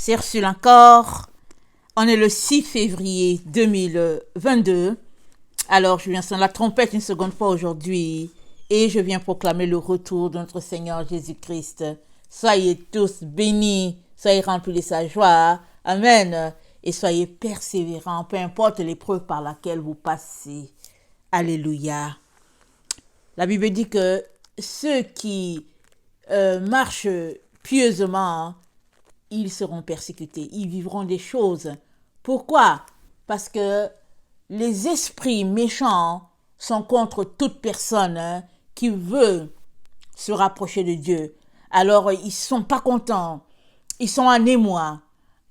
C'est reçu encore. On est le 6 février 2022. Alors, je viens sonner la trompette une seconde fois aujourd'hui et je viens proclamer le retour de notre Seigneur Jésus-Christ. Soyez tous bénis, soyez remplis de sa joie. Amen. Et soyez persévérants, peu importe l'épreuve par laquelle vous passez. Alléluia. La Bible dit que ceux qui marchent pieusement, ils seront persécutés, ils vivront des choses. Pourquoi? Parce que les esprits méchants sont contre toute personne qui veut se rapprocher de Dieu. Alors, ils ne sont pas contents, ils sont en émoi.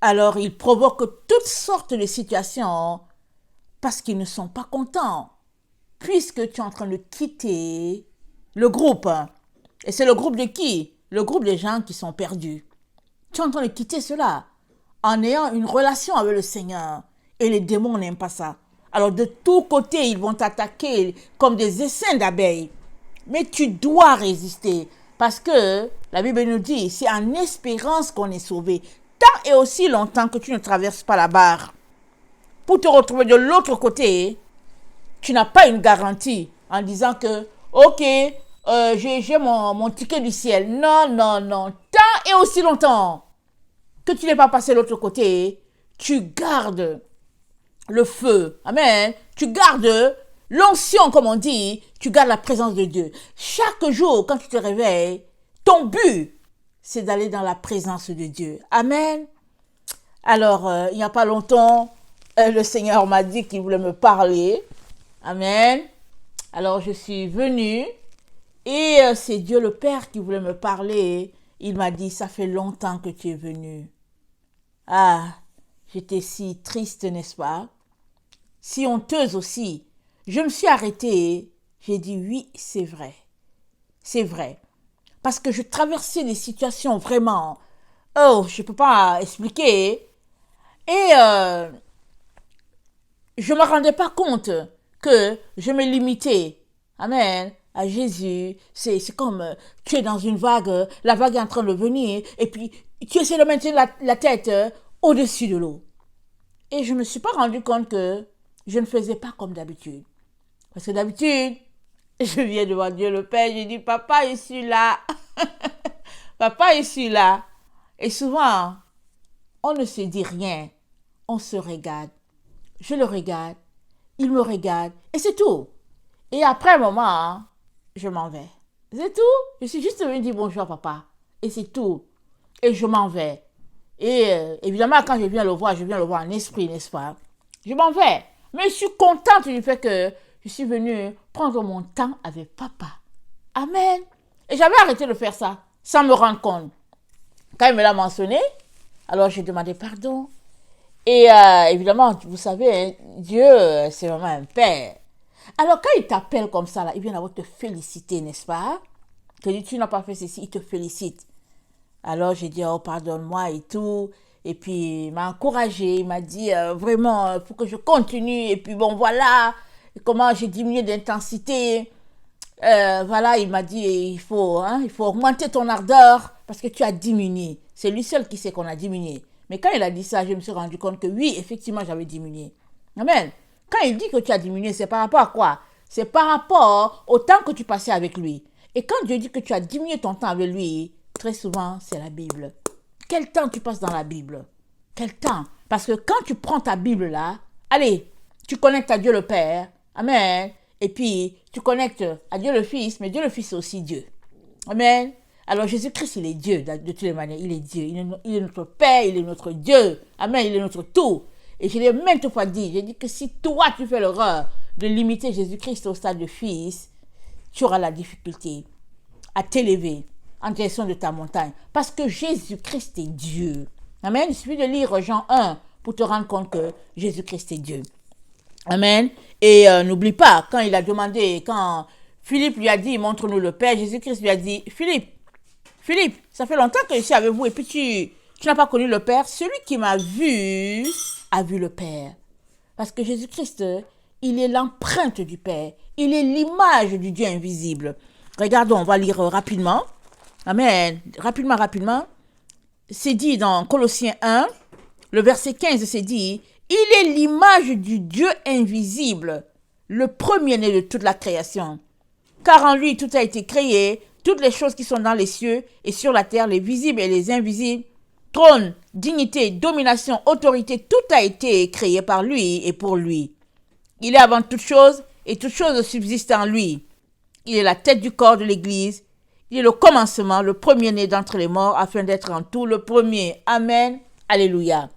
Alors, ils provoquent toutes sortes de situations parce qu'ils ne sont pas contents. Puisque tu es en train de quitter le groupe. Et c'est le groupe de qui? Le groupe des gens qui sont perdus. Tu es en train de quitter cela en ayant une relation avec le Seigneur. Et les démons n'aiment pas ça. Alors de tous côtés, ils vont t'attaquer comme des essaims d'abeilles. Mais tu dois résister. Parce que la Bible nous dit, c'est en espérance qu'on est sauvé. Tant et aussi longtemps que tu ne traverses pas la barre. Pour te retrouver de l'autre côté, tu n'as pas une garantie en disant que, ok, j'ai mon ticket du ciel. Non. Tant et aussi longtemps que tu n'es pas passé de l'autre côté, tu gardes le feu. Amen. Tu gardes l'onction, comme on dit. Tu gardes la présence de Dieu. Chaque jour, quand tu te réveilles, ton but, c'est d'aller dans la présence de Dieu. Amen. Alors, il n'y a pas longtemps, le Seigneur m'a dit qu'il voulait me parler. Amen. Alors, je suis venue et c'est Dieu le Père qui voulait me parler. Il m'a dit, ça fait longtemps que tu es venu. Ah, j'étais si triste, n'est-ce pas? Si honteuse aussi. Je me suis arrêtée. J'ai dit, oui, c'est vrai. C'est vrai. Parce que je traversais des situations vraiment... Oh, je ne peux pas expliquer. Et je ne me rendais pas compte que je me limitais, amen, à Jésus. C'est comme tu es dans une vague, la vague est en train de venir, et puis tu essaies de maintenir la tête au-dessus de l'eau. Et je ne me suis pas rendu compte que je ne faisais pas comme d'habitude. Parce que d'habitude, je viens devant Dieu le Père, je dis, papa, je suis là. Papa, je suis là. Et souvent, on ne se dit rien, on se regarde. Je le regarde. Il me regarde et c'est tout. Et après un moment, je m'en vais. C'est tout. Je suis juste venue dire bonjour papa. Et c'est tout. Et je m'en vais. Et évidemment, quand je viens le voir en esprit, n'est-ce pas? Je m'en vais. Mais je suis contente du fait que je suis venue prendre mon temps avec papa. Amen. Et j'avais arrêté de faire ça sans me rendre compte. Quand il me l'a mentionné, alors j'ai demandé pardon. Et évidemment, vous savez, hein, Dieu, c'est vraiment un père. Alors, quand il t'appelle comme ça, là, il vient d'abord te féliciter, n'est-ce pas? Il te dit, tu n'as pas fait ceci, il te félicite. Alors, j'ai dit, oh, pardonne-moi et tout. Et puis, il m'a encouragé, il m'a dit, vraiment, il faut que je continue. Et puis, bon, voilà, comment j'ai diminué d'intensité. Voilà, il m'a dit, il faut augmenter ton ardeur parce que tu as diminué. C'est lui seul qui sait qu'on a diminué. Mais quand il a dit ça, je me suis rendu compte que oui, effectivement, j'avais diminué. Amen. Quand il dit que tu as diminué, c'est par rapport à quoi? C'est par rapport au temps que tu passais avec lui. Et quand Dieu dit que tu as diminué ton temps avec lui, très souvent, c'est la Bible. Quel temps tu passes dans la Bible? Quel temps? Parce que quand tu prends ta Bible là, allez, tu connectes à Dieu le Père. Amen. Et puis, tu connectes à Dieu le Fils, mais Dieu le Fils, c'est aussi Dieu. Amen. Alors Jésus-Christ, il est Dieu de toutes les manières. Il est Dieu. Il est notre Père, il est notre Dieu. Amen. Il est notre tout. Et je l'ai maintes fois dit. J'ai dit que si toi, tu fais l'erreur de limiter Jésus-Christ au stade de Fils, tu auras la difficulté à t'élever en direction de ta montagne. Parce que Jésus-Christ est Dieu. Amen. Il suffit de lire Jean 1 pour te rendre compte que Jésus-Christ est Dieu. Amen. Et n'oublie pas, quand il a demandé, quand Philippe lui a dit, montre-nous le Père, Jésus-Christ lui a dit, Philippe, ça fait longtemps que je suis avec vous et puis tu n'as pas connu le Père. Celui qui m'a vu a vu le Père. Parce que Jésus-Christ, il est l'empreinte du Père. Il est l'image du Dieu invisible. Regardons, on va lire rapidement. Amen. Rapidement. c'est dit dans Colossiens 1, le verset 15, c'est dit, il est l'image du Dieu invisible, le premier-né de toute la création. Car en lui, tout a été créé, toutes les choses qui sont dans les cieux et sur la terre, les visibles et les invisibles, trône, dignité, domination, autorité, tout a été créé par lui et pour lui. Il est avant toute chose et toute chose subsiste en lui. Il est la tête du corps de l'Église. Il est le commencement, le premier-né d'entre les morts, afin d'être en tout le premier. Amen. Alléluia.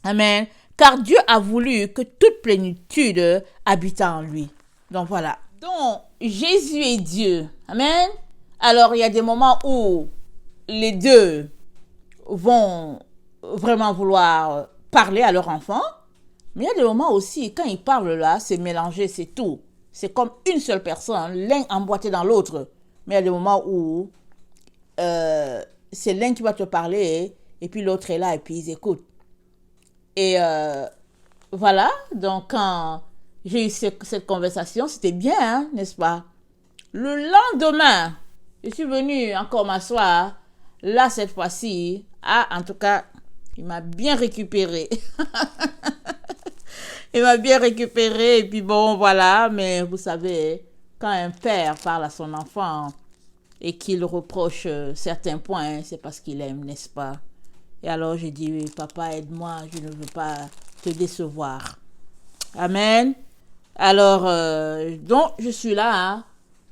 Amen. Car Dieu a voulu que toute plénitude habite en lui. Donc voilà. Donc, Jésus est Dieu. Amen. Alors, il y a des moments où les deux vont vraiment vouloir parler à leur enfant. Mais il y a des moments aussi, quand ils parlent là, c'est mélangé, c'est tout. C'est comme une seule personne, l'un emboîté dans l'autre. Mais il y a des moments où c'est l'un qui va te parler et puis l'autre est là et puis ils écoutent. Et voilà, donc quand j'ai eu cette conversation, c'était bien, hein, n'est-ce pas? Le lendemain, je suis venue encore m'asseoir. Là, cette fois-ci, en tout cas, il m'a bien récupéré. Il m'a bien récupéré et puis bon, voilà. Mais vous savez, quand un père parle à son enfant et qu'il reproche certains points, c'est parce qu'il aime, n'est-ce pas? Et alors j'ai dit, oui, papa, aide-moi, je ne veux pas te décevoir. Amen. Alors, donc, je suis là hein,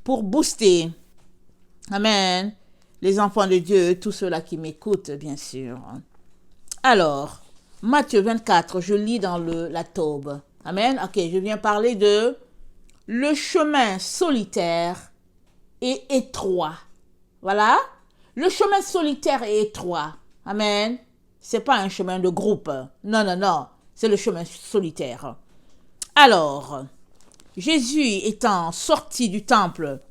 pour booster. Amen. Les enfants de Dieu, tous ceux-là qui m'écoutent, bien sûr. Alors, Matthieu 24, je lis dans la Taube. Amen. Ok, je viens parler de le chemin solitaire et étroit. Voilà. Le chemin solitaire et étroit. Amen. C'est pas un chemin de groupe. Non, non, non. C'est le chemin solitaire. Alors, Jésus étant sorti du temple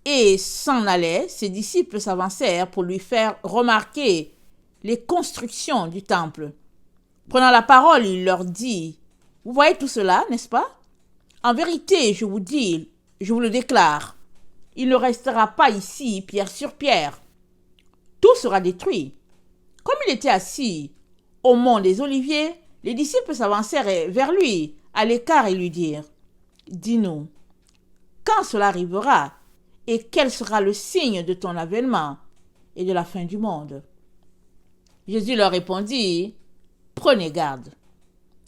et s'en allait, ses disciples s'avancèrent pour lui faire remarquer les constructions du temple. Prenant la parole, il leur dit, « Vous voyez tout cela, n'est-ce pas? En vérité, je vous dis, je vous le déclare, il ne restera pas ici pierre sur pierre. Tout sera détruit. » Comme il était assis au mont des Oliviers, les disciples s'avancèrent vers lui, à l'écart, et lui dirent, « Dis-nous, quand cela arrivera, et quel sera le signe de ton avènement et de la fin du monde? » Jésus leur répondit, « Prenez garde,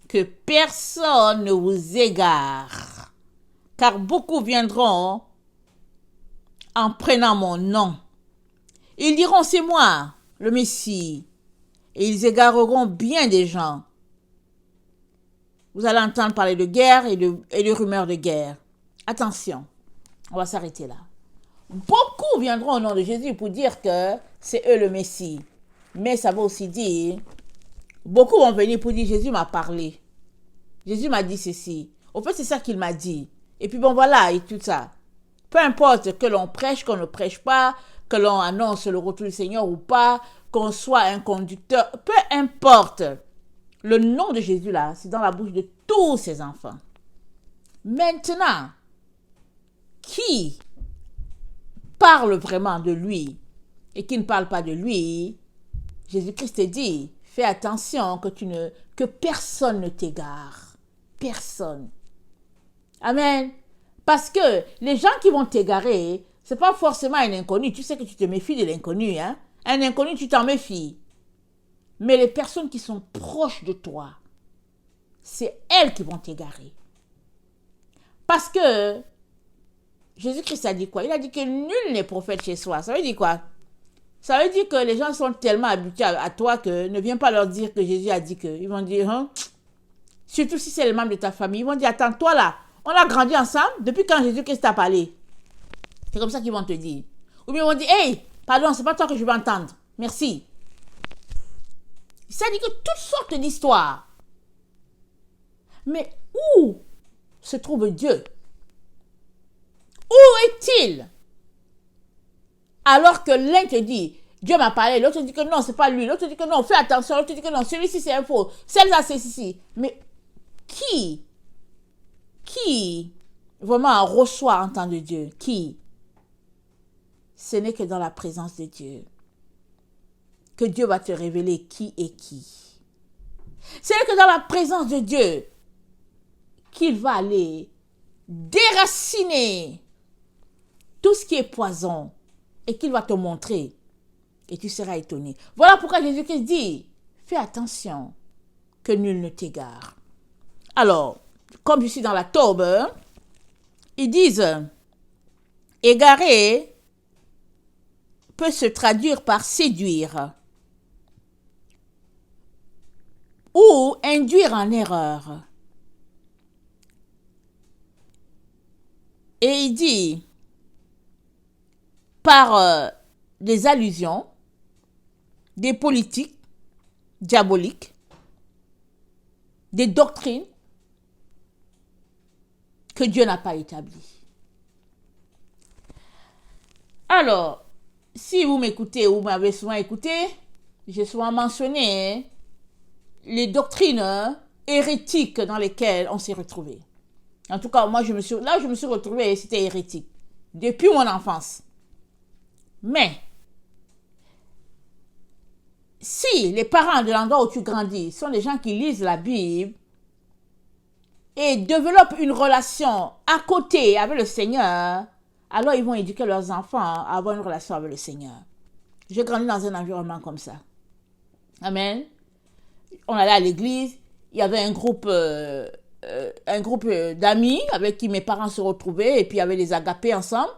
que personne ne vous égare, car beaucoup viendront en prenant mon nom. Ils diront, c'est moi, le Messie, et ils égareront bien des gens. Vous allez entendre parler de guerre et de rumeurs de guerre. Attention, on va s'arrêter là. Beaucoup viendront au nom de Jésus pour dire que c'est eux le Messie. Mais ça veut aussi dire, beaucoup vont venir pour dire, Jésus m'a parlé. Jésus m'a dit ceci. Au fait, c'est ça qu'il m'a dit. Et puis bon, voilà, et tout ça. Peu importe que l'on prêche, qu'on ne prêche pas, que l'on annonce le retour du Seigneur ou pas, qu'on soit un conducteur, peu importe. Le nom de Jésus là, c'est dans la bouche de tous ses enfants. Maintenant, qui parle vraiment de lui et qui ne parle pas de lui, Jésus-Christ dit, fais attention que personne ne t'égare. Personne. Amen. Parce que les gens qui vont t'égarer, c'est pas forcément un inconnu. Tu sais que tu te méfies de l'inconnu, hein. Un inconnu, tu t'en méfies. Mais les personnes qui sont proches de toi, c'est elles qui vont t'égarer. Parce que Jésus-Christ a dit quoi? Il a dit que nul n'est prophète chez soi. Ça veut dire quoi? Ça veut dire que les gens sont tellement habitués à toi que ne viens pas leur dire que Jésus a dit que. Ils vont dire, hein? Surtout si c'est les membres de ta famille. Ils vont dire, attends, toi là, on a grandi ensemble depuis quand Jésus-Christ t'a parlé. C'est comme ça qu'ils vont te dire. Ou bien ils vont dire, hey, pardon, c'est pas toi que je veux entendre. Merci. Ça dit que toutes sortes d'histoires. Mais où se trouve Dieu? Où est-il? Alors que l'un te dit, Dieu m'a parlé, l'autre dit que non, c'est pas lui, l'autre dit que non, fais attention, l'autre dit que non, celui-ci c'est un faux, celle-là c'est ceci. Mais qui vraiment reçoit en temps de Dieu? Qui? Ce n'est que dans la présence de Dieu. que Dieu va te révéler qui est qui. C'est que dans la présence de Dieu qu'il va aller déraciner tout ce qui est poison et qu'il va te montrer et tu seras étonné. Voilà pourquoi Jésus-Christ dit, fais attention que nul ne t'égare. Alors, comme je suis dans la tobe, ils disent, égarer peut se traduire par séduire ou induire en erreur. Et il dit, par des allusions, des politiques diaboliques, des doctrines que Dieu n'a pas établies. Alors, si vous m'écoutez ou vous m'avez souvent écouté, j'ai souvent mentionné les doctrines hérétiques dans lesquelles on s'est retrouvé. En tout cas, moi, je me suis retrouvée, c'était hérétique, depuis mon enfance. Mais, si les parents de l'endroit où tu grandis sont des gens qui lisent la Bible et développent une relation à côté avec le Seigneur, alors ils vont éduquer leurs enfants à avoir une relation avec le Seigneur. J'ai grandi dans un environnement comme ça. Amen. On allait à l'église, il y avait un groupe d'amis avec qui mes parents se retrouvaient et puis il y avait les agapés ensemble.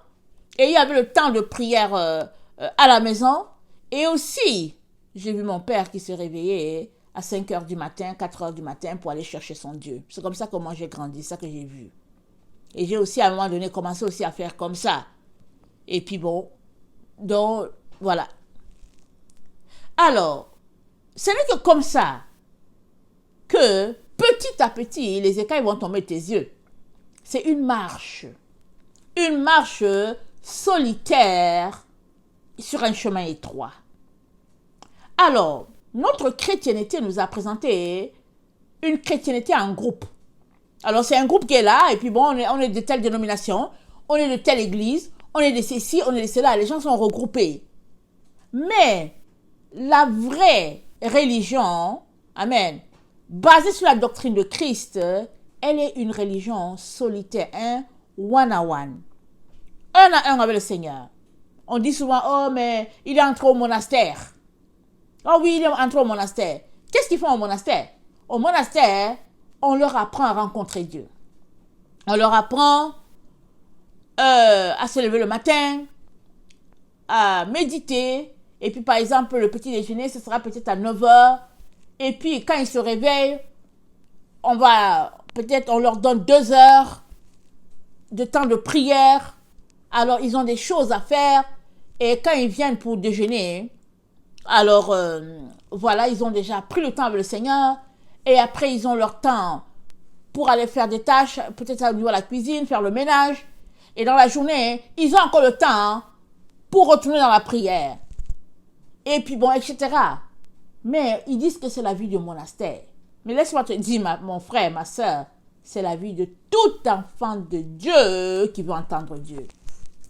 Et il y avait le temps de prière à la maison. Et aussi, j'ai vu mon père qui se réveillait à 5 heures du matin, 4 heures du matin pour aller chercher son Dieu. C'est comme ça que moi j'ai grandi, c'est ça que j'ai vu. Et j'ai aussi à un moment donné commencé aussi à faire comme ça. Et puis bon, donc voilà. Alors, ce n'est que comme ça que petit à petit, les écailles vont tomber de tes yeux. C'est une marche solitaire sur un chemin étroit. Alors, notre chrétienté nous a présenté une chrétienté en groupe. Alors, c'est un groupe qui est là, et puis bon, on est de telle dénomination, on est de telle église, on est de ceci, on est de cela, les gens sont regroupés. Mais, la vraie religion, amen, basée sur la doctrine de Christ, elle est une religion solitaire, un one-on-one. Un à un avec le Seigneur. On dit souvent, oh, mais il est entré au monastère. Oh oui, il est entré au monastère. Qu'est-ce qu'ils font au monastère? Au monastère, on leur apprend à rencontrer Dieu. On leur apprend à se lever le matin, à méditer. Et puis, par exemple, le petit déjeuner, ce sera peut-être à 9 heures. Et puis, quand ils se réveillent, on leur donne 2 heures de temps de prière. Alors, ils ont des choses à faire. Et quand ils viennent pour déjeuner, alors, voilà, ils ont déjà pris le temps avec le Seigneur. Et après, ils ont leur temps pour aller faire des tâches, peut-être au niveau de la cuisine, faire le ménage. Et dans la journée, ils ont encore le temps pour retourner dans la prière. Et puis bon, etc. Mais ils disent que c'est la vie du monastère. Mais laisse-moi te dire, mon frère, ma soeur, c'est la vie de tout enfant de Dieu qui veut entendre Dieu.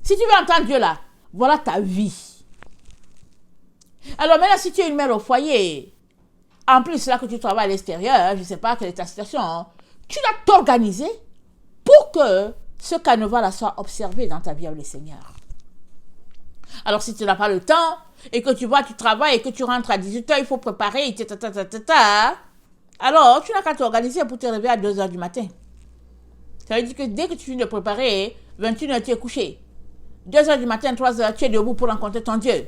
Si tu veux entendre Dieu là, voilà ta vie. Alors maintenant, si tu es une mère au foyer, en plus là que tu travailles à l'extérieur, je ne sais pas quelle est ta situation, tu dois t'organiser pour que ce carnaval soit observé dans ta vie avec le Seigneur. Alors si tu n'as pas le temps, et que tu vois, tu travailles, et que tu rentres à 18h, il faut préparer, alors tu n'as qu'à t'organiser pour te réveiller à 2h du matin. Ça veut dire que dès que tu finis de préparer, 21h tu es couché. 2h du matin, 3h, tu es debout pour rencontrer ton Dieu.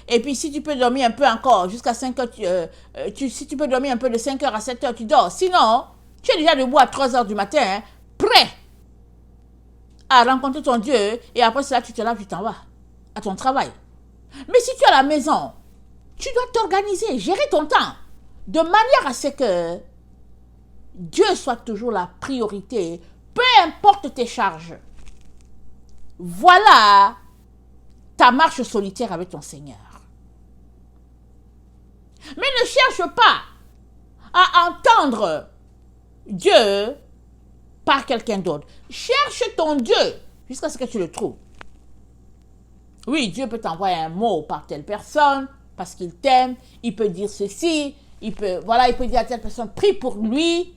Et puis si tu peux dormir un peu encore, jusqu'à 5h, si tu peux dormir un peu de 5h à 7h, tu dors. Sinon, tu es déjà debout à 3h du matin, prêt à rencontrer ton Dieu, et après cela, tu te laves, tu t'en vas à ton travail. Mais si tu es à la maison, tu dois t'organiser, gérer ton temps, de manière à ce que Dieu soit toujours la priorité, peu importe tes charges. Voilà ta marche solitaire avec ton Seigneur. Mais ne cherche pas à entendre Dieu par quelqu'un d'autre. Cherche ton Dieu jusqu'à ce que tu le trouves. Oui, Dieu peut t'envoyer un mot par telle personne, parce qu'il t'aime, il peut dire ceci, il peut dire à telle personne, prie pour lui,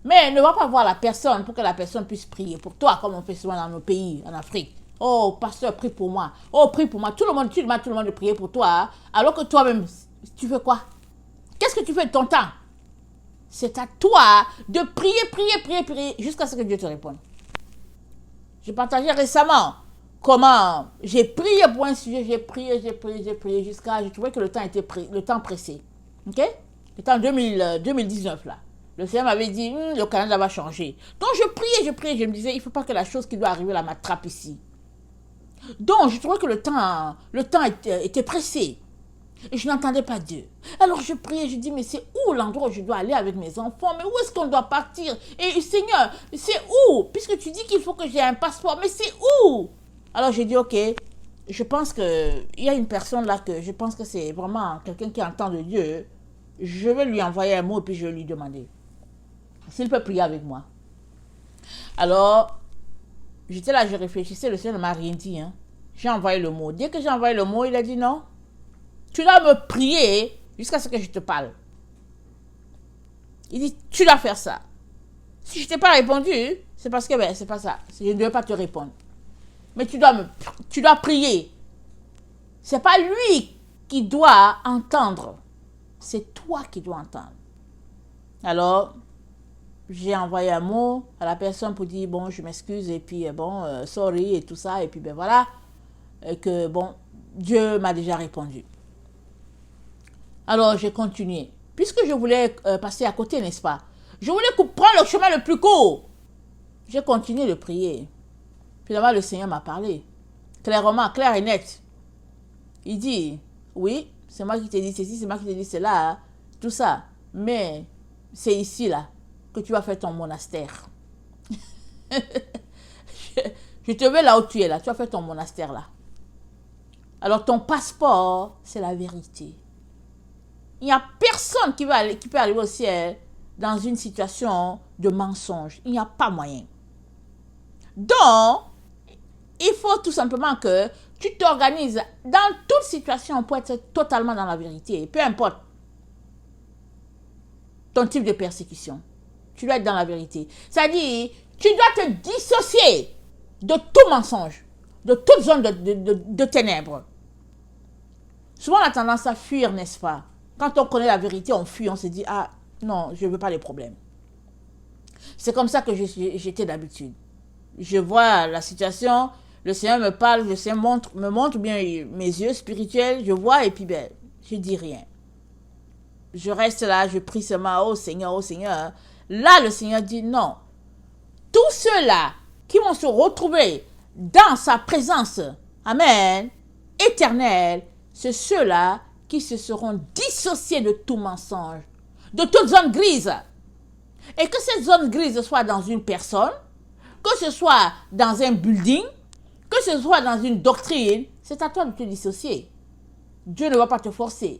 mais ne va pas voir la personne pour que la personne puisse prier pour toi, comme on fait souvent dans nos pays, en Afrique. Oh, pasteur, prie pour moi. Oh, prie pour moi. Tu demandes tout le monde de prier pour toi, alors que toi-même, tu fais quoi? Qu'est-ce que tu fais de ton temps? C'est à toi de prier, jusqu'à ce que Dieu te réponde. J'ai partagé récemment comment j'ai prié pour un sujet, j'ai prié jusqu'à, j'ai trouvé que le temps pressé. Ok? C'était en 2019 là. Le Seigneur m'avait dit, le Canada va changer. Donc je priais, je me disais, il ne faut pas que la chose qui doit arriver là m'attrape ici. Donc je trouvais que le temps était pressé. Et je n'entendais pas Dieu. Alors je priais, je dis, mais c'est où l'endroit où je dois aller avec mes enfants? Mais où est-ce qu'on doit partir? Et Seigneur, c'est où? Puisque tu dis qu'il faut que j'ai un passeport, mais c'est où? Alors j'ai dit, ok, je pense qu'il y a une personne là que je pense que c'est vraiment quelqu'un qui entend de Dieu. Je vais lui envoyer un mot et puis je vais lui demander s'il peut prier avec moi. Alors, j'étais là, je réfléchissais, le Seigneur ne m'a rien dit. J'ai envoyé le mot. Dès que j'ai envoyé le mot, il a dit non. Tu dois me prier jusqu'à ce que je te parle. Il dit, tu dois faire ça. Si je ne t'ai pas répondu, c'est parce que c'est pas ça. Je ne devais pas te répondre. Mais tu dois prier. C'est pas lui qui doit entendre. C'est toi qui dois entendre. Alors, j'ai envoyé un mot à la personne pour dire, bon, je m'excuse, et puis, sorry, et tout ça, et puis, voilà. Et que, bon, Dieu m'a déjà répondu. Alors, j'ai continué. Puisque je voulais passer à côté, n'est-ce pas? Je voulais prendre le chemin le plus court. J'ai continué de prier. Finalement, le Seigneur m'a parlé. Clairement, clair et net. Il dit, oui, c'est moi qui t'ai dit ceci, c'est moi qui t'ai dit cela, tout ça. Mais c'est ici, là, que tu vas faire ton monastère. Je te veux là où tu es, là. Tu vas faire ton monastère, là. Alors, ton passeport, c'est la vérité. Il n'y a personne qui peut arriver au ciel dans une situation de mensonge. Il n'y a pas moyen. Donc, il faut tout simplement que tu t'organises dans toute situation pour être totalement dans la vérité. Peu importe ton type de persécution. Tu dois être dans la vérité. C'est-à-dire, tu dois te dissocier de tout mensonge, de toute zone de ténèbres. Souvent, on a tendance à fuir, n'est-ce pas? Quand on connaît la vérité, on fuit, on se dit, ah non, je ne veux pas les problèmes. C'est comme ça que j'étais d'habitude. Je vois la situation, le Seigneur me parle, le Seigneur me montre bien mes yeux spirituels, je vois et puis je dis rien. Je reste là, je prie seulement, oh Seigneur, oh Seigneur. Là, le Seigneur dit non. Tous ceux-là qui vont se retrouver dans sa présence, amen, éternelle, c'est ceux-là qui se seront dissociés de tout mensonge, de toute zone grise. Et que cette zone grise soit dans une personne, que ce soit dans un building, que ce soit dans une doctrine, c'est à toi de te dissocier. Dieu ne va pas te forcer.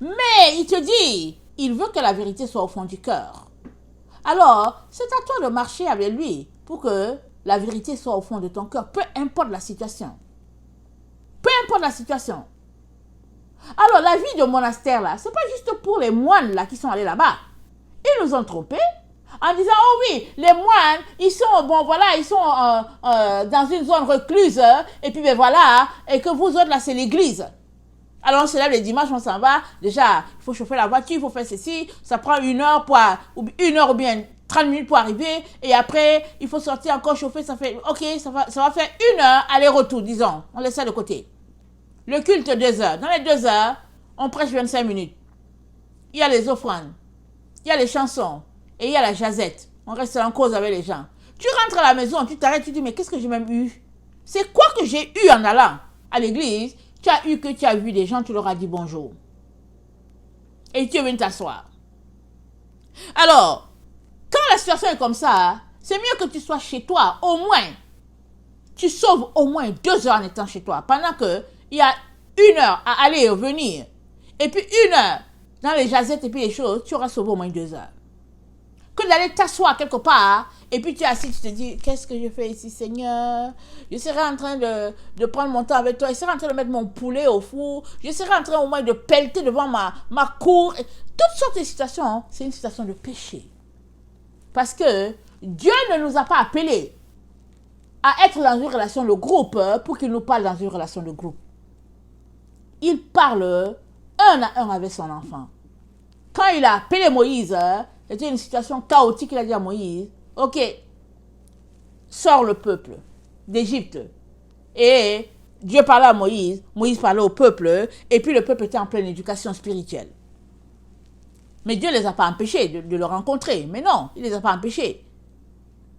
Mais il te dit, il veut que la vérité soit au fond du cœur. Alors, c'est à toi de marcher avec lui pour que la vérité soit au fond de ton cœur, peu importe la situation. Peu importe la situation. Alors, la vie de monastère, là, c'est pas juste pour les moines, là, qui sont allés là-bas. Ils nous ont trompés en disant, oh oui, les moines, ils sont, ils sont dans une zone recluse, et puis voilà, et que vous autres, là, c'est l'église. Alors, on se lève les dimanches, on s'en va. Déjà, il faut chauffer la voiture, il faut faire ceci. Ça prend 1 heure ou bien 30 minutes pour arriver. Et après, il faut sortir encore chauffer. Ça fait, ok, ça va faire 1 heure aller-retour, disons. On laisse ça de côté. Le culte, 2 heures. Dans les 2 heures, on prêche 25 minutes. Il y a les offrandes. Il y a les chansons. Et il y a la jazette. On reste en cause avec les gens. Tu rentres à la maison, tu t'arrêtes, tu dis, mais qu'est-ce que j'ai même eu? C'est quoi que j'ai eu en allant à l'église? Tu as vu des gens, tu leur as dit bonjour. Et tu es venu t'asseoir. Alors, quand la situation est comme ça, c'est mieux que tu sois chez toi, au moins. Tu sauves au moins 2 heures en étant chez toi. Pendant qu'il y a 1 heure à aller et venir. Et puis 1 heure dans les jazettes et puis les choses, tu auras sauvé au moins 2 heures. que d'aller t'asseoir quelque part. Et puis tu es assis, tu te dis, qu'est-ce que je fais ici, Seigneur? Je serais en train de prendre mon temps avec toi. Je serais en train de mettre mon poulet au four. Je serais en train au moins de pelleter devant ma cour. Toutes sortes de situations, hein, c'est une situation de péché. Parce que Dieu ne nous a pas appelés à être dans une relation de groupe pour qu'il nous parle dans une relation de groupe. Il parle un à un avec son enfant. Quand il a appelé Moïse, c'était une situation chaotique. Il a dit à Moïse, ok, sors le peuple d'Égypte. Et Dieu parlait à Moïse, Moïse parlait au peuple, et puis le peuple était en pleine éducation spirituelle. Mais Dieu ne les a pas empêchés de le rencontrer. Mais non, il ne les a pas empêchés.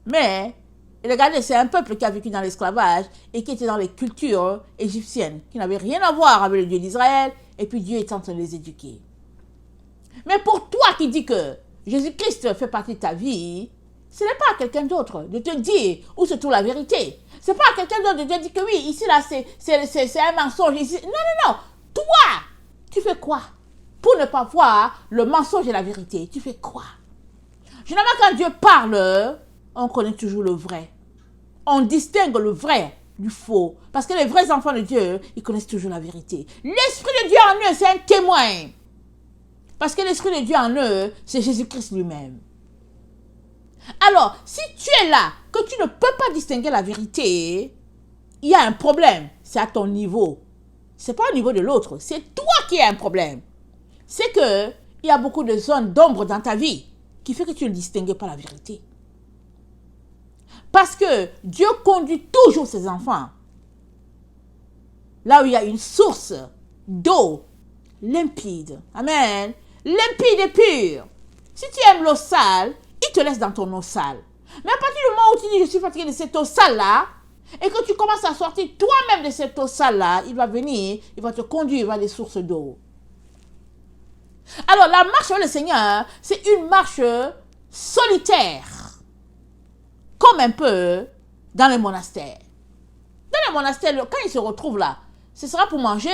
Mais, regardez, c'est un peuple qui a vécu dans l'esclavage et qui était dans les cultures égyptiennes, qui n'avaient rien à voir avec le Dieu d'Israël, et puis Dieu est en train de les éduquer. Mais pour toi qui dis que Jésus-Christ fait partie de ta vie, ce n'est pas à quelqu'un d'autre de te dire où se trouve la vérité. Ce n'est pas à quelqu'un d'autre de te dire que oui, ici, là, c'est un mensonge. Ici. Non, non, non. Toi, tu fais quoi pour ne pas voir le mensonge et la vérité? Tu fais quoi? Généralement, quand Dieu parle, on connaît toujours le vrai. On distingue le vrai du faux. Parce que les vrais enfants de Dieu, ils connaissent toujours la vérité. L'Esprit de Dieu en eux, c'est un témoin. Parce que l'Esprit de Dieu en eux, c'est Jésus-Christ lui-même. Alors, si tu es là, que tu ne peux pas distinguer la vérité, il y a un problème. C'est à ton niveau. Ce n'est pas au niveau de l'autre. C'est toi qui as un problème. C'est qu'il y a beaucoup de zones d'ombre dans ta vie qui fait que tu ne distingues pas la vérité. Parce que Dieu conduit toujours ses enfants là où il y a une source d'eau limpide. Amen. Limpide et pure. Si tu aimes l'eau sale, il te laisse dans ton eau sale. Mais à partir du moment où tu dis je suis fatigué de cette eau sale-là, et que tu commences à sortir toi-même de cette eau sale-là, il va venir, il va te conduire vers les sources d'eau. Alors la marche avec le Seigneur, c'est une marche solitaire. Comme un peu dans les monastères. Dans les monastères, quand ils se retrouvent là, ce sera pour manger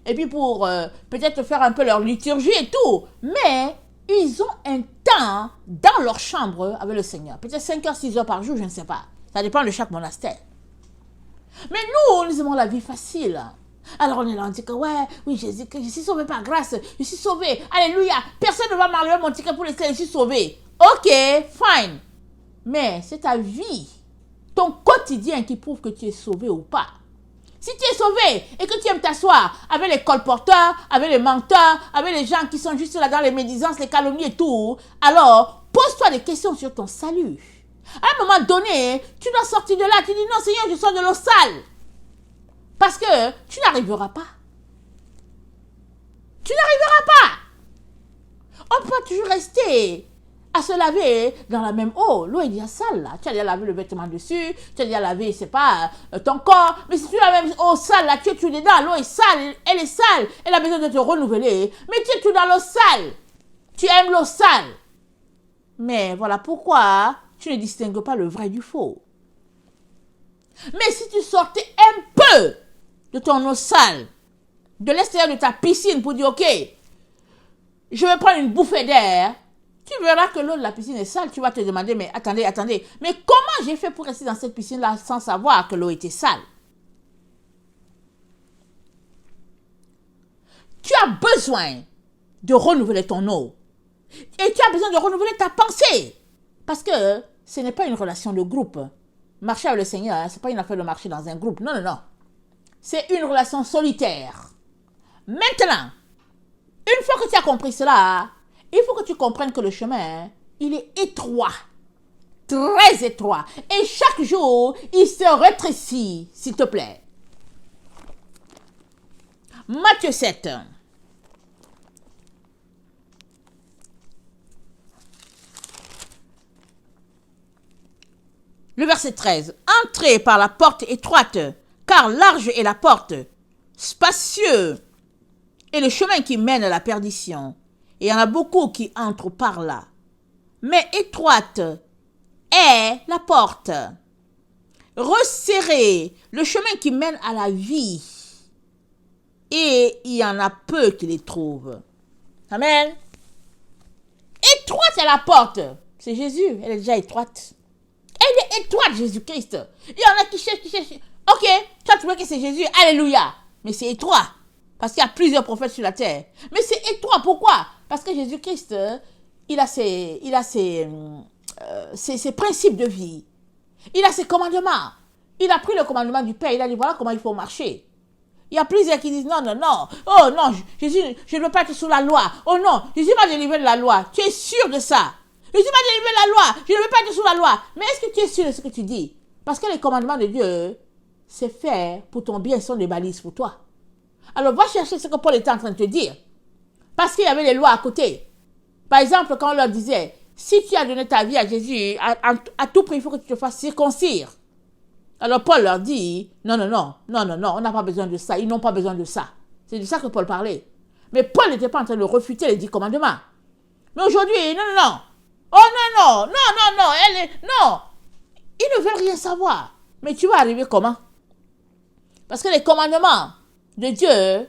et puis pour peut-être faire un peu leur liturgie et tout. Mais ils ont un temps dans leur chambre avec le Seigneur. Peut-être 5 heures, 6 heures par jour, je ne sais pas. Ça dépend de chaque monastère. Mais nous aimons la vie facile. Alors on est là, on dit que ouais, oui, Jésus, que je suis sauvé par grâce. Je suis sauvé. Alléluia. Personne ne va m'enlever mon ticket pour le ciel, je suis sauvé. Ok, fine. Mais c'est ta vie, ton quotidien qui prouve que tu es sauvé ou pas. Si tu es sauvé et que tu aimes t'asseoir avec les colporteurs, avec les menteurs, avec les gens qui sont juste là dans les médisances, les calomnies et tout, alors pose-toi des questions sur ton salut. À un moment donné, tu dois sortir de là, tu dis non Seigneur, je sors de l'eau sale. Parce que tu n'arriveras pas. Tu n'arriveras pas. On peut toujours rester à se laver dans la même eau. L'eau est déjà sale là. Tu as déjà lavé le vêtement dessus, tu as déjà lavé, c'est pas, ton corps. Mais si tu as la même eau sale là, tu es tout dedans, l'eau est sale, elle est sale, elle a besoin de te renouveler. Mais tu es tout dans l'eau sale. Tu aimes l'eau sale. Mais voilà pourquoi tu ne distingues pas le vrai du faux. Mais si tu sortais un peu de ton eau sale, de l'extérieur de ta piscine pour dire ok, je vais prendre une bouffée d'air, tu verras que l'eau de la piscine est sale. Tu vas te demander, mais attendez, mais comment j'ai fait pour rester dans cette piscine-là sans savoir que l'eau était sale? Tu as besoin de renouveler ton eau. Et tu as besoin de renouveler ta pensée. Parce que ce n'est pas une relation de groupe. Marcher avec le Seigneur, ce n'est pas une affaire de marcher dans un groupe. Non, non, non. C'est une relation solitaire. Maintenant, une fois que tu as compris cela, il faut que tu comprennes que le chemin, il est étroit. Très étroit. Et chaque jour, il se rétrécit, s'il te plaît. Matthieu 7. Le verset 13. Entrez par la porte étroite, car large est la porte, spacieux est le chemin qui mène à la perdition. Et il y en a beaucoup qui entrent par là. Mais étroite est la porte. Resserré le chemin qui mène à la vie. Et il y en a peu qui les trouvent. Amen. Étroite est la porte. C'est Jésus, elle est déjà étroite. Elle est étroite, Jésus-Christ. Il y en a qui cherchent. Ok, toi tu vois que c'est Jésus, alléluia. Mais c'est étroit. Parce qu'il y a plusieurs prophètes sur la terre. Mais c'est étroit, pourquoi? Parce que Jésus-Christ, il a ses principes de vie. Il a ses commandements. Il a pris le commandement du Père, il a dit voilà comment il faut marcher. Il y a plusieurs qui disent non. Oh non, Jésus, je ne veux pas être sous la loi. Oh non, Jésus m'a délivré de la loi. Tu es sûr de ça? Jésus m'a délivré de la loi. Je ne veux pas être sous la loi. Mais est-ce que tu es sûr de ce que tu dis? Parce que les commandements de Dieu, c'est fait pour ton bien, sont des balises pour toi. Alors va chercher ce que Paul était en train de te dire. Parce qu'il y avait les lois à côté. Par exemple, quand on leur disait, si tu as donné ta vie à Jésus, à tout prix, il faut que tu te fasses circoncire. Alors Paul leur dit, non, on n'a pas besoin de ça, ils n'ont pas besoin de ça. C'est de ça que Paul parlait. Mais Paul n'était pas en train de refuter les 10 commandements. Mais aujourd'hui, non. Oh non, non. Ils ne veulent rien savoir. Mais tu vas arriver comment? Parce que les commandements de Dieu,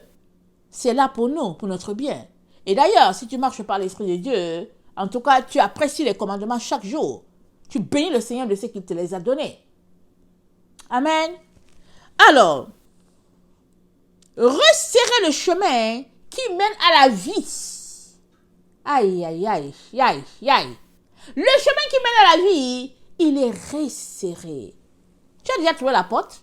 c'est là pour nous, pour notre bien. Et d'ailleurs, si tu marches par l'Esprit de Dieu, en tout cas, tu apprécies les commandements chaque jour. Tu bénis le Seigneur de ce qu'il te les a donnés. Amen. Alors, resserrer le chemin qui mène à la vie. Aïe. Le chemin qui mène à la vie, il est resserré. Tu as déjà trouvé la porte?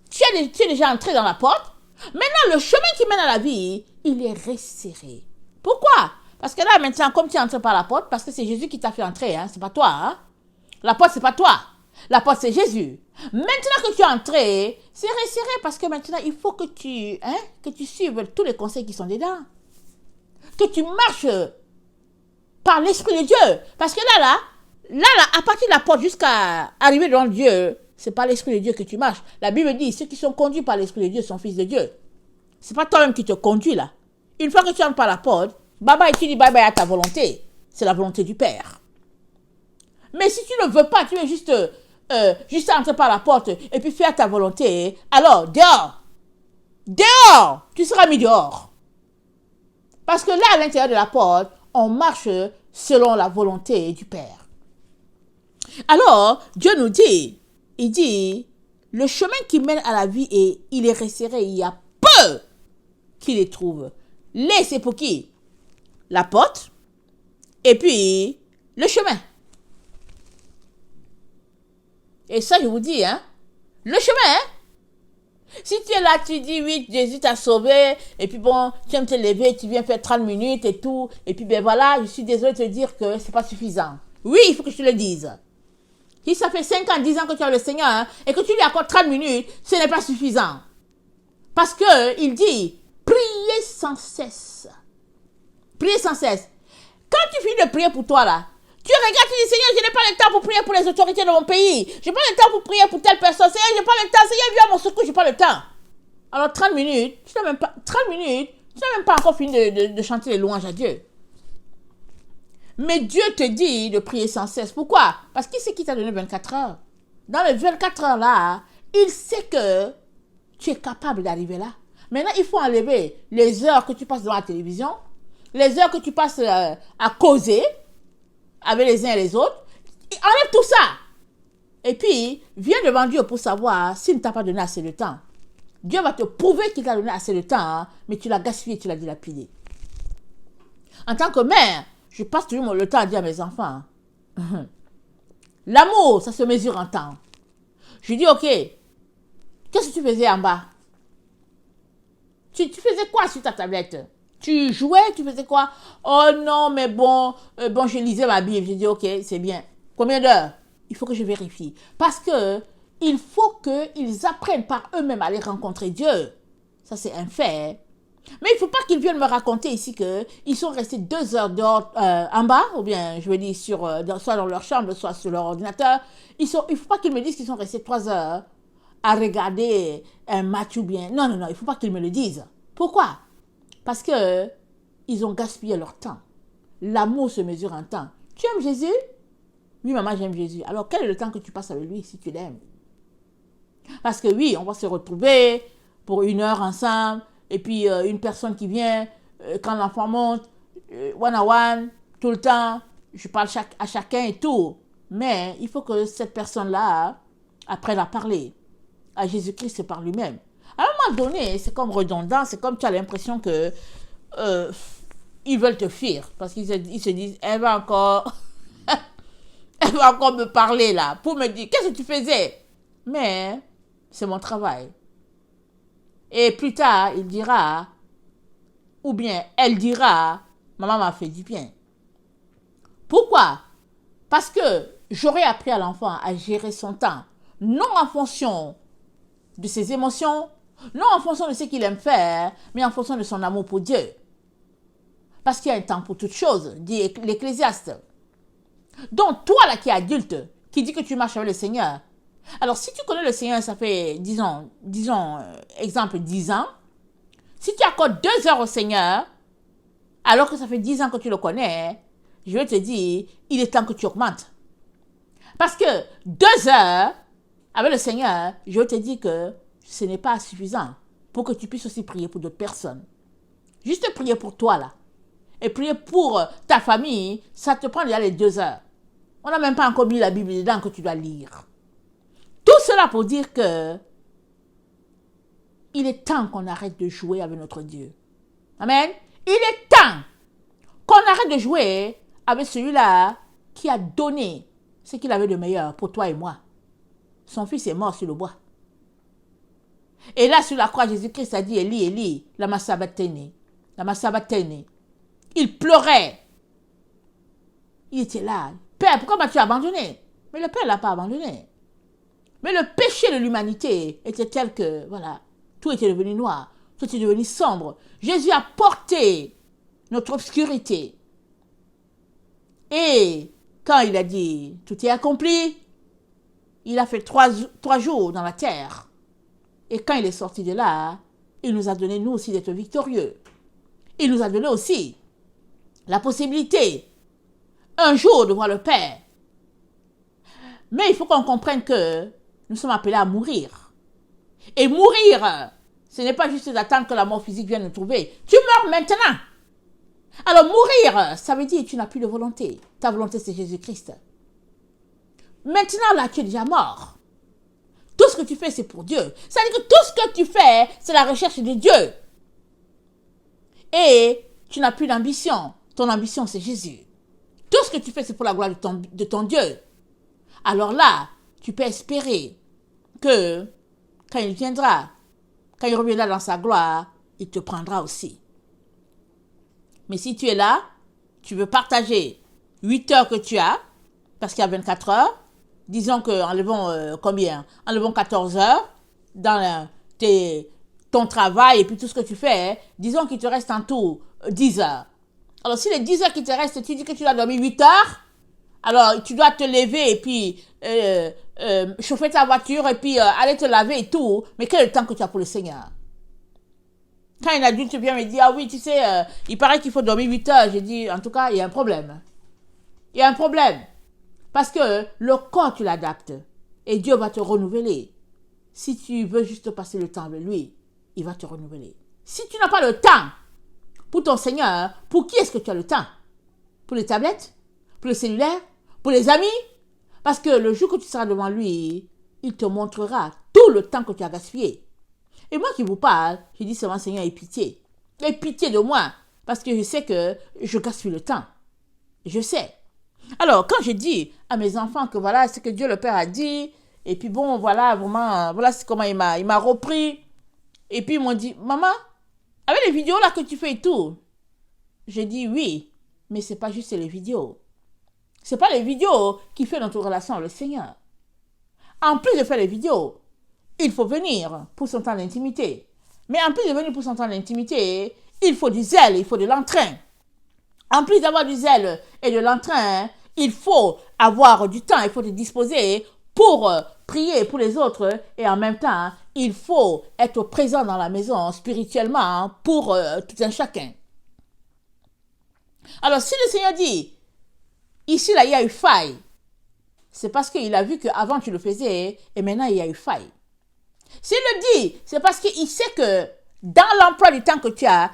Tu es déjà entré dans la porte? Maintenant, le chemin qui mène à la vie, il est resserré. Pourquoi? Parce que là, maintenant, comme tu es entré par la porte, parce que c'est Jésus qui t'a fait entrer, hein, c'est pas toi. Hein? La porte, c'est pas toi. La porte, c'est Jésus. Maintenant que tu es entré, c'est resserré parce que maintenant, il faut que tu suives tous les conseils qui sont dedans. Que tu marches par l'Esprit de Dieu. Parce que là, à partir de la porte jusqu'à arriver devant Dieu, c'est pas l'Esprit de Dieu que tu marches. La Bible dit, ceux qui sont conduits par l'Esprit de Dieu sont fils de Dieu. C'est pas toi-même qui te conduis là. Une fois que tu entres par la porte, bye-bye, tu dis bye-bye à ta volonté. C'est la volonté du Père. Mais si tu ne veux pas, tu veux juste entrer par la porte et puis faire ta volonté, alors dehors, tu seras mis dehors. Parce que là, à l'intérieur de la porte, on marche selon la volonté du Père. Alors, Dieu nous dit, il dit, le chemin qui mène à la vie, il est resserré, il y a peu qui les trouvent. Les, c'est pour qui? La porte, et puis le chemin. Et ça, je vous dis, le chemin, si tu es là, tu dis, oui, Jésus t'a sauvé, et puis bon, tu aimes te lever, tu viens faire 30 minutes et tout, et puis ben voilà, je suis désolée de te dire que c'est pas suffisant. Oui, il faut que je te le dise. Si ça fait 5 ans, 10 ans que tu as le Seigneur, et que tu lui accordes 30 minutes, ce n'est pas suffisant. Parce que il dit, priez sans cesse. Priez sans cesse. Quand tu finis de prier pour toi là, tu regardes, tu dis, Seigneur, je n'ai pas le temps pour prier pour les autorités de mon pays. Je n'ai pas le temps pour prier pour telle personne. Seigneur, je n'ai pas le temps. Seigneur, viens à mon secours, je n'ai pas le temps. Alors 30 minutes, tu n'as même pas encore fini de chanter les louanges à Dieu. Mais Dieu te dit de prier sans cesse. Pourquoi? Parce qu'il sait qu'il t'a donné 24 heures. Dans les 24 heures là, il sait que tu es capable d'arriver là. Maintenant, il faut enlever les heures que tu passes devant la télévision, les heures que tu passes à causer avec les uns et les autres. Enlève tout ça. Et puis, viens devant Dieu pour savoir s'il ne t'a pas donné assez de temps. Dieu va te prouver qu'il t'a donné assez de temps, mais tu l'as gaspillé, tu l'as dilapidé. En tant que mère, je passe toujours le temps à dire à mes enfants, l'amour, ça se mesure en temps. Je dis, ok, qu'est-ce que tu faisais en bas? Tu faisais quoi sur ta tablette? Tu jouais? Tu faisais quoi? Oh non, mais bon, je lisais ma Bible. J'ai dit, ok, c'est bien. Combien d'heures? Il faut que je vérifie. Parce que il faut qu'ils apprennent par eux-mêmes à aller rencontrer Dieu. Ça, c'est un fait. Mais il ne faut pas qu'ils viennent me raconter ici qu'ils sont restés 2 heures dehors, en bas, ou bien, je veux dire, soit dans leur chambre, soit sur leur ordinateur. Il ne faut pas qu'ils me disent qu'ils sont restés 3 heures à regarder un match ou bien... Non, il ne faut pas qu'ils me le disent. Pourquoi? Parce que ils ont gaspillé leur temps. L'amour se mesure en temps. Tu aimes Jésus? Oui, maman, j'aime Jésus. Alors, quel est le temps que tu passes avec lui si tu l'aimes? Parce que oui, on va se retrouver pour 1 heure ensemble, et puis une personne qui vient, quand l'enfant monte, one-on-one, tout le temps, je parle à chacun et tout. Mais il faut que cette personne-là apprenne à parler à Jésus-Christ par lui-même. À un moment donné, c'est comme redondant, c'est comme tu as l'impression que ils veulent te fuir. Parce qu'ils se disent, elle va encore me parler là, pour me dire, qu'est-ce que tu faisais? Mais c'est mon travail. Et plus tard, il dira, ou bien elle dira, maman m'a fait du bien. Pourquoi? Parce que j'aurais appris à l'enfant à gérer son temps, non en fonction de ses émotions, non en fonction de ce qu'il aime faire, mais en fonction de son amour pour Dieu. Parce qu'il y a un temps pour toutes choses, dit l'Ecclésiaste. Donc, toi là qui es adulte, qui dit que tu marches avec le Seigneur, alors si tu connais le Seigneur, ça fait, disons, exemple, 10 ans, si tu accordes 2 heures au Seigneur, alors que ça fait 10 ans que tu le connais, je vais te dire, il est temps que tu augmentes. Parce que 2 heures avec le Seigneur, je vais te dire que ce n'est pas suffisant pour que tu puisses aussi prier pour d'autres personnes. Juste prier pour toi là. Et prier pour ta famille, ça te prend déjà les 2 heures. On n'a même pas encore mis la Bible dedans que tu dois lire. Tout cela pour dire que il est temps qu'on arrête de jouer avec notre Dieu. Amen. Il est temps qu'on arrête de jouer avec celui-là qui a donné ce qu'il avait de meilleur pour toi et moi. Son fils est mort sur le bois. Et là, sur la croix, Jésus-Christ a dit, Élie, Élie, lama sabachthani. Lama sabachthani. Il pleurait. Il était là. Père, pourquoi m'as-tu abandonné? Mais le Père ne l'a pas abandonné. Mais le péché de l'humanité était tel que, voilà, tout était devenu noir, tout était devenu sombre. Jésus a porté notre obscurité. Et quand il a dit, tout est accompli, il a fait 3 jours dans la terre. Et quand il est sorti de là, il nous a donné, nous aussi, d'être victorieux. Il nous a donné aussi la possibilité, un jour, de voir le Père. Mais il faut qu'on comprenne que nous sommes appelés à mourir. Et mourir, ce n'est pas juste d'attendre que la mort physique vienne nous trouver. Tu meurs maintenant. Alors mourir, ça veut dire que tu n'as plus de volonté. Ta volonté, c'est Jésus-Christ. Maintenant, là, tu es déjà mort. Tout ce que tu fais, c'est pour Dieu. Ça veut dire que tout ce que tu fais, c'est la recherche de Dieu. Et tu n'as plus d'ambition. Ton ambition, c'est Jésus. Tout ce que tu fais, c'est pour la gloire de ton Dieu. Alors là, tu peux espérer que quand il viendra, quand il reviendra dans sa gloire, il te prendra aussi. Mais si tu es là, tu veux partager 8 heures que tu as, parce qu'il y a 24 heures, disons qu'enlevons combien? Enlevons 14 heures dans ton travail et puis tout ce que tu fais, disons qu'il te reste en tout 10 heures. Alors si les 10 heures qui te restent, tu dis que tu dois dormir 8 heures, alors tu dois te lever et puis chauffer ta voiture et puis aller te laver et tout, mais quel est le temps que tu as pour le Seigneur? Quand un adulte vient me dire, ah oui, tu sais, il paraît qu'il faut dormir 8 heures, j'ai dit, en tout cas, il y a un problème. Il y a un problème. Parce que le corps, tu l'adaptes. Et Dieu va te renouveler. Si tu veux juste passer le temps avec lui, il va te renouveler. Si tu n'as pas le temps pour ton Seigneur, pour qui est-ce que tu as le temps? Pour les tablettes? Pour le cellulaire? Pour les amis? Parce que le jour que tu seras devant lui, il te montrera tout le temps que tu as gaspillé. Et moi qui vous parle, je dis seulement, Seigneur, aie pitié. Aie pitié de moi. Parce que je sais que je gaspille le temps. Je sais. Alors, quand je dis à mes enfants que voilà ce que Dieu le Père a dit, et puis bon, voilà, vraiment, voilà comment il m'a repris. Et puis ils m'ont dit, maman, avec les vidéos là que tu fais et tout. J'ai dit oui, mais c'est pas juste les vidéos. C'est pas les vidéos qui font notre relation avec le Seigneur. En plus de faire les vidéos, il faut venir pour son temps d'intimité. Mais en plus de venir pour son temps d'intimité, il faut du zèle, il faut de l'entrain. En plus d'avoir du zèle et de l'entrain, il faut avoir du temps, il faut te disposer pour prier pour les autres et en même temps, il faut être présent dans la maison spirituellement pour tout un chacun. Alors si le Seigneur dit, ici là il y a eu faille, c'est parce qu'il a vu qu'avant tu le faisais et maintenant il y a eu faille. S'il le dit, c'est parce qu'il sait que dans l'emploi du temps que tu as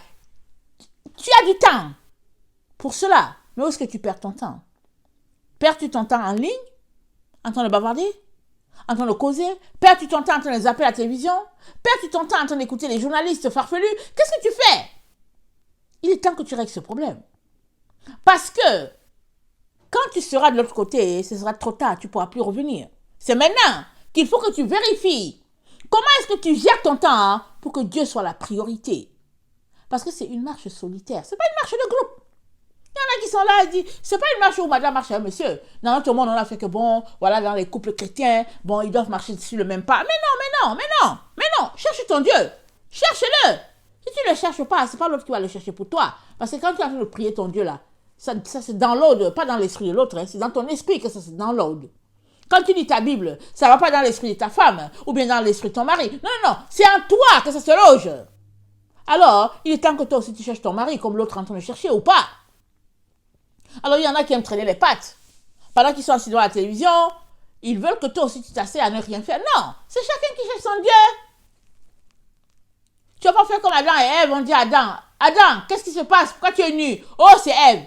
du temps pour cela. Mais où est-ce que tu perds ton temps? Perds-tu ton temps en ligne, en train de bavarder, en train de causer? Perds-tu ton temps en train de zapper la télévision? Perds-tu ton temps en train d'écouter les journalistes farfelus? Qu'est-ce que tu fais? Il est temps que tu règles ce problème. Parce que quand tu seras de l'autre côté, ce sera trop tard, tu ne pourras plus revenir. C'est maintenant qu'il faut que tu vérifies comment est-ce que tu gères ton temps pour que Dieu soit la priorité. Parce que c'est une marche solitaire, ce n'est pas une marche de groupe. Il y en a qui sont là et disent, c'est pas une marche où madame marche avec monsieur. Dans notre monde, on a fait que bon, voilà, dans les couples chrétiens, bon, ils doivent marcher sur le même pas. Mais non, cherche ton Dieu. Cherche-le. Si tu ne le cherches pas, c'est pas l'autre qui va le chercher pour toi. Parce que quand tu es en train de prier ton Dieu là, ça c'est dans l'autre, pas dans l'esprit de l'autre, hein, c'est dans ton esprit que ça c'est dans l'autre. Quand tu lis ta Bible, ça ne va pas dans l'esprit de ta femme, ou bien dans l'esprit de ton mari. Non, c'est en toi que ça se loge. Alors, il est temps que toi aussi tu cherches ton mari, comme l'autre est en train de chercher ou pas. Alors, il y en a qui aiment traîner les pattes. Pendant qu'ils sont assis devant la télévision, ils veulent que toi aussi tu t'assieds à ne rien faire. Non, c'est chacun qui cherche son Dieu. Tu vas pas faire comme Adam et Ève, on dit à Adam, qu'est-ce qui se passe? Pourquoi tu es nu? Oh, c'est Ève.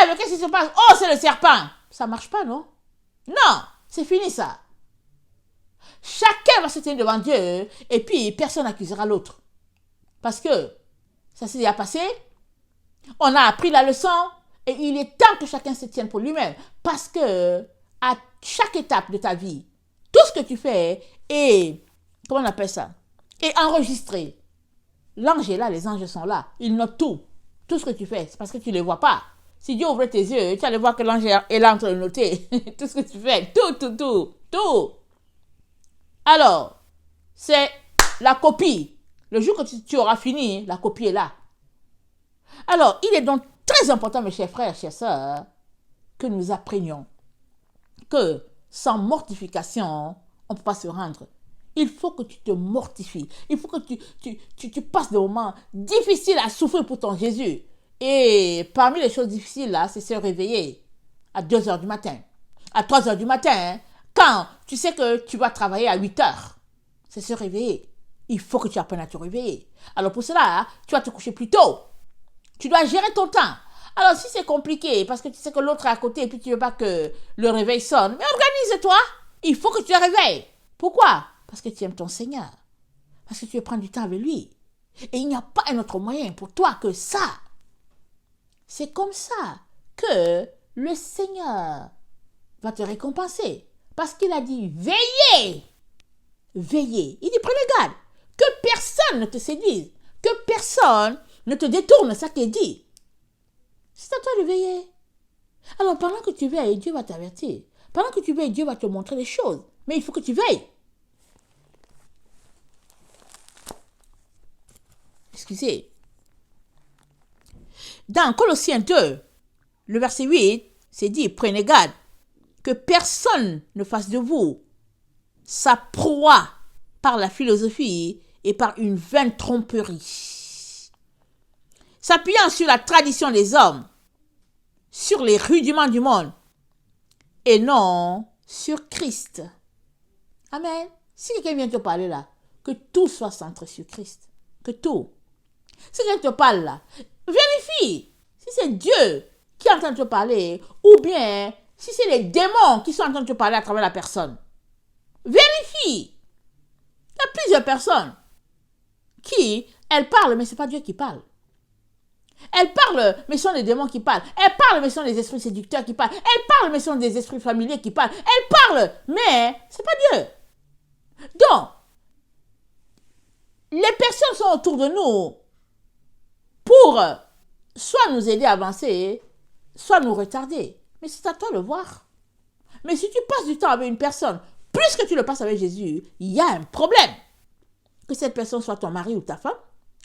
Ève, qu'est-ce qui se passe? Oh, c'est le serpent. Ça marche pas, non? Non, c'est fini ça. Chacun va se tenir devant Dieu et puis personne n'accusera l'autre. Parce que ça s'est déjà passé, on a appris la leçon. Et il est temps que chacun se tienne pour lui-même. Parce que à chaque étape de ta vie, tout ce que tu fais est, comment on appelle ça, est enregistré. L'ange est là, les anges sont là. Ils notent tout. Tout ce que tu fais, c'est parce que tu ne les vois pas. Si Dieu ouvre tes yeux, tu allais voir que l'ange est là en train de noter. Tout ce que tu fais, tout. Alors, c'est la copie. Le jour que tu auras fini, la copie est là. Alors, il est donc très important, mes chers frères, chères sœurs, que nous apprenions que sans mortification, on ne peut pas se rendre. Il faut que tu te mortifies. Il faut que tu passes des moments difficiles à souffrir pour ton Jésus. Et parmi les choses difficiles, là, c'est se réveiller à 2 heures du matin, à 3 heures du matin, quand tu sais que tu vas travailler à 8 heures. C'est se réveiller. Il faut que tu apprennes à te réveiller. Alors pour cela, tu vas te coucher plus tôt. Tu dois gérer ton temps. Alors, si c'est compliqué, parce que tu sais que l'autre est à côté et puis tu ne veux pas que le réveil sonne, mais organise-toi. Il faut que tu te réveilles. Pourquoi? Parce que tu aimes ton Seigneur. Parce que tu veux prendre du temps avec lui. Et il n'y a pas un autre moyen pour toi que ça. C'est comme ça que le Seigneur va te récompenser. Parce qu'il a dit, veillez. Veillez. Il dit, prenez garde. Que personne ne te séduise. Que personne ne te détourne ça qu'il dit. C'est à toi de veiller. Alors, pendant que tu veilles, Dieu va t'avertir. Pendant que tu veilles, Dieu va te montrer les choses. Mais il faut que tu veilles. Excusez. Dans Colossiens 2, le verset 8, c'est dit, prenez garde que personne ne fasse de vous sa proie par la philosophie et par une vaine tromperie. S'appuyant sur la tradition des hommes, sur les rudiments du monde, et non sur Christ. Amen. Si quelqu'un vient te parler là, que tout soit centré sur Christ. Que tout. Si quelqu'un te parle là, vérifie si c'est Dieu qui est en train de te parler, ou bien si c'est les démons qui sont en train de te parler à travers la personne. Vérifie. Il y a plusieurs personnes qui, elles parlent, mais ce n'est pas Dieu qui parle. Elles parlent, mais ce sont les démons qui parlent. Elles parlent, mais ce sont les esprits séducteurs qui parlent. Elles parlent, mais ce sont des esprits familiers qui parlent. Elles parlent, mais ce n'est pas Dieu. Donc, les personnes sont autour de nous pour soit nous aider à avancer, soit nous retarder. Mais c'est à toi de voir. Mais si tu passes du temps avec une personne, plus que tu le passes avec Jésus, il y a un problème. Que cette personne soit ton mari ou ta femme,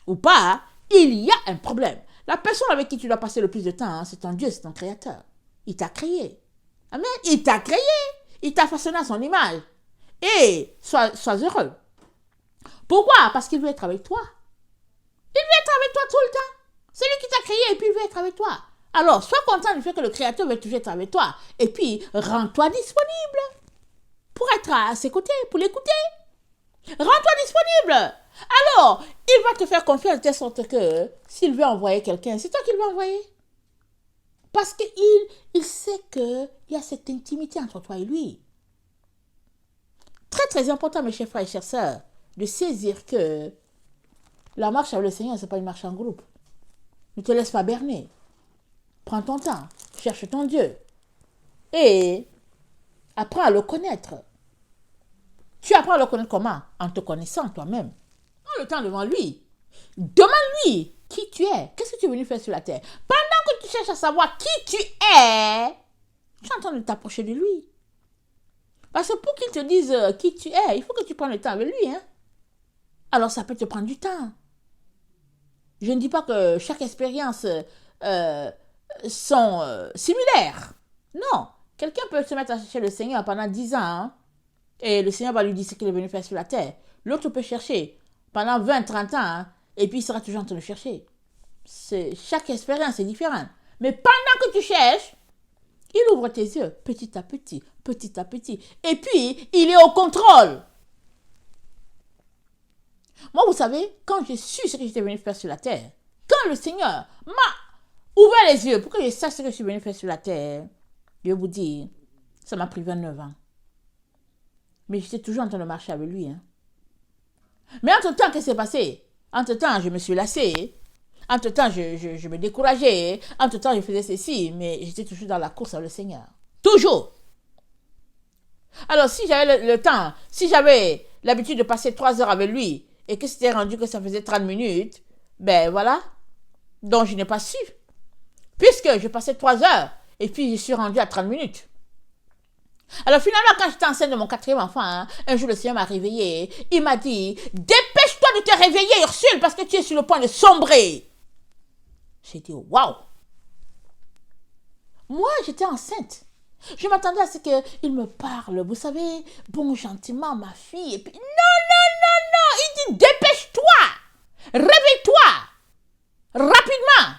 ou pas, il y a un problème. La personne avec qui tu dois passer le plus de temps, c'est ton Dieu, c'est ton Créateur. Il t'a créé. Amen. Il t'a créé. Il t'a façonné à son image. Et sois heureux. Pourquoi? Parce qu'il veut être avec toi. Il veut être avec toi tout le temps. C'est lui qui t'a créé et puis il veut être avec toi. Alors, sois content du fait que le Créateur veut toujours être avec toi. Et puis, rends-toi disponible pour être à ses côtés, pour l'écouter. Rends-toi disponible. Alors, il va te faire confiance de telle sorte que s'il veut envoyer quelqu'un, c'est toi qui le vas envoyer. Parce qu'il sait qu'il y a cette intimité entre toi et lui. Très, très important, mes chers frères et chères sœurs, de saisir que la marche avec le Seigneur, ce n'est pas une marche en groupe. Ne te laisse pas berner. Prends ton temps, cherche ton Dieu et apprends à le connaître. Tu apprends à le connaître comment? En te connaissant toi-même. Prends le temps devant lui. Demande-lui qui tu es. Qu'est-ce que tu es venu faire sur la terre? Pendant que tu cherches à savoir qui tu es, tu es en train de t'approcher de lui. Parce que pour qu'il te dise qui tu es, il faut que tu prennes le temps avec lui. Hein? Alors ça peut te prendre du temps. Je ne dis pas que chaque expérience sont similaires. Non. Quelqu'un peut se mettre à chercher le Seigneur pendant 10 ans. Hein? Et le Seigneur va lui dire ce qu'il est venu faire sur la terre. L'autre peut chercher pendant 20, 30 ans. Hein? Et puis il sera toujours en train de chercher. Chaque expérience est différente. Mais pendant que tu cherches, il ouvre tes yeux petit à petit, petit à petit. Et puis, il est au contrôle. Moi, vous savez, quand j'ai su ce que j'étais venu faire sur la terre, quand le Seigneur m'a ouvert les yeux pour que je sache ce que je suis venu faire sur la terre, je vais vous dire, ça m'a pris 29 ans. Mais j'étais toujours en train de marcher avec lui. Hein. Mais entre-temps, qu'est-ce qui s'est passé? Entre-temps, je me suis lassée. Entre-temps, je me décourageais. Entre-temps, je faisais ceci. Mais j'étais toujours dans la course avec le Seigneur. Toujours. Alors, si j'avais le temps, si j'avais l'habitude de passer 3 heures avec lui, et que c'était rendu que ça faisait 30 minutes, ben voilà. Donc, je n'ai pas su. Puisque je passais 3 heures, et puis je suis rendu à 30 minutes. Alors finalement, quand j'étais enceinte de mon 4e enfant, hein, un jour le Seigneur m'a réveillée. Il m'a dit, dépêche-toi de te réveiller, Ursule, parce que tu es sur le point de sombrer. J'ai dit, waouh. Moi, j'étais enceinte. Je m'attendais à ce qu'il me parle, vous savez, bon, gentiment, ma fille. Et puis, non. Il dit, dépêche-toi. Réveille-toi. Rapidement.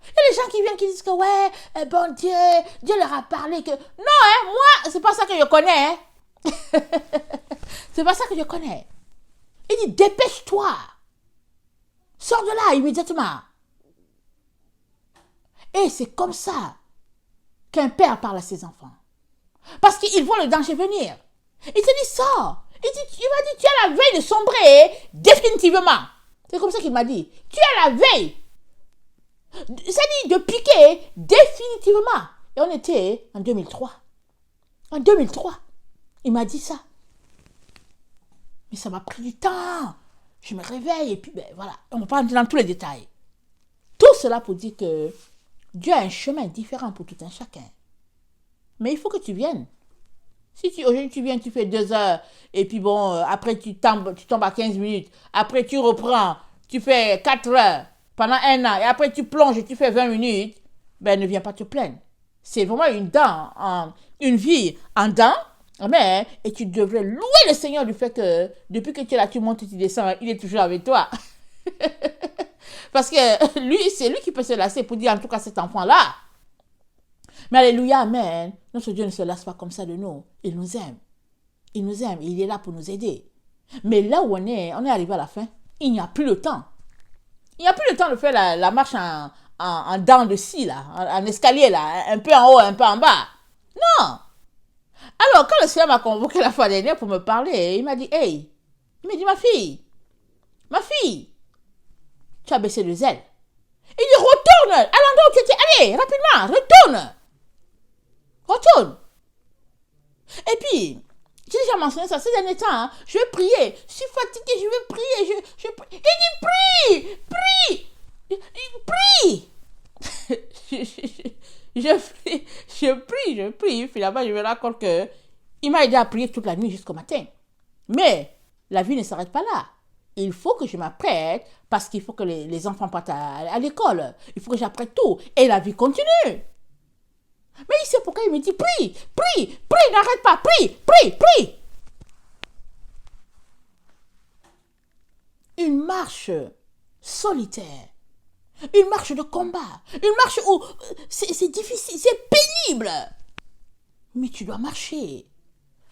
Et les gens qui viennent qui disent que ouais, bon Dieu leur a parlé que... Non, hein, moi, c'est pas ça que je connais. Hein. C'est pas ça que je connais. Il dit, dépêche-toi. Sors de là immédiatement. Et c'est comme ça qu'un père parle à ses enfants. Parce qu'il voit le danger venir. Il te dit, sors. Il m'a dit, tu es à la veille de sombrer définitivement. C'est comme ça qu'il m'a dit. Tu es à la veille. Ça dit de piquer définitivement. Et on était en 2003. En 2003. Il m'a dit ça. Mais ça m'a pris du temps. Je me réveille et puis ben voilà. On ne va pas entrer dans tous les détails. Tout cela pour dire que Dieu a un chemin différent pour tout un chacun. Mais il faut que tu viennes. Si aujourd'hui tu viens, tu fais 2 heures et puis bon, après tu tombes à 15 minutes. Après tu reprends, tu fais 4 heures. Pendant 1 an, et après tu plonges et tu fais 20 minutes, ben ne viens pas te plaindre. C'est vraiment une vie en dents, mais, et tu devrais louer le Seigneur du fait que depuis que tu es là, tu montes et tu descends, il est toujours avec toi. Parce que lui, c'est lui qui peut se lasser pour dire en tout cas cet enfant-là. Mais alléluia, amen. Notre Dieu ne se lasse pas comme ça de nous. Il nous aime. Il nous aime. Il est là pour nous aider. Mais là où on est arrivé à la fin. Il n'y a plus le temps. Il n'y a plus le temps de faire la marche en dents de scie, là, en escalier, là, un peu en haut, un peu en bas. Non. Alors, quand le Seigneur m'a convoqué la fois dernière pour me parler, il m'a dit, hey, il m'a dit, ma fille, tu as baissé le zèle. Il dit, retourne à l'endroit où tu étais. Allez, rapidement, retourne. Et puis, j'ai déjà mentionné ça ces derniers temps. Hein, je vais prier. Je suis fatiguée, je vais prier. Il dit, prie. Je prie. Finalement, je me rends compte que il m'a aidé à prier toute la nuit jusqu'au matin. Mais la vie ne s'arrête pas là. Il faut que je m'apprête parce qu'il faut que les enfants partent à l'école. Il faut que j'apprête tout. Et la vie continue. Mais il sait pourquoi il me dit prie, n'arrête pas, prie. Une marche solitaire, une marche de combat, une marche où c'est difficile, c'est pénible. Mais tu dois marcher.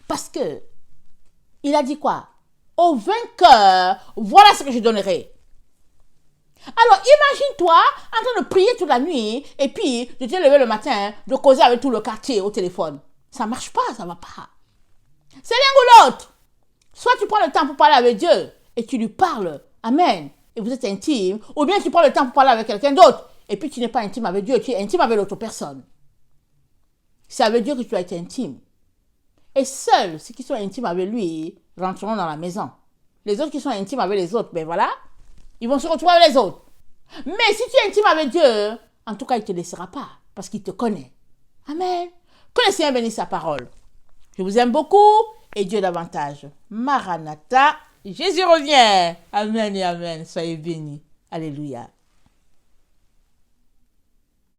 Parce que, il a dit quoi? Au vainqueur, voilà ce que je donnerai. Alors, imagine-toi en train de prier toute la nuit et puis de te lever le matin, de causer avec tout le quartier au téléphone. Ça ne marche pas, ça ne va pas. C'est l'un ou l'autre. Soit tu prends le temps pour parler avec Dieu et tu lui parles. Amen. Et vous êtes intime. Ou bien tu prends le temps pour parler avec quelqu'un d'autre et puis tu n'es pas intime avec Dieu, tu es intime avec l'autre personne. C'est avec Dieu que tu as été intime. Et seuls ceux qui sont intimes avec lui rentreront dans la maison. Les autres qui sont intimes avec les autres, ben voilà, ils vont se retrouver avec les autres. Mais si tu es intime avec Dieu, en tout cas, il ne te laissera pas parce qu'il te connaît. Amen. Que le Seigneur bénisse sa parole. Je vous aime beaucoup et Dieu davantage. Maranatha, Jésus revient. Amen et amen. Soyez bénis. Alléluia.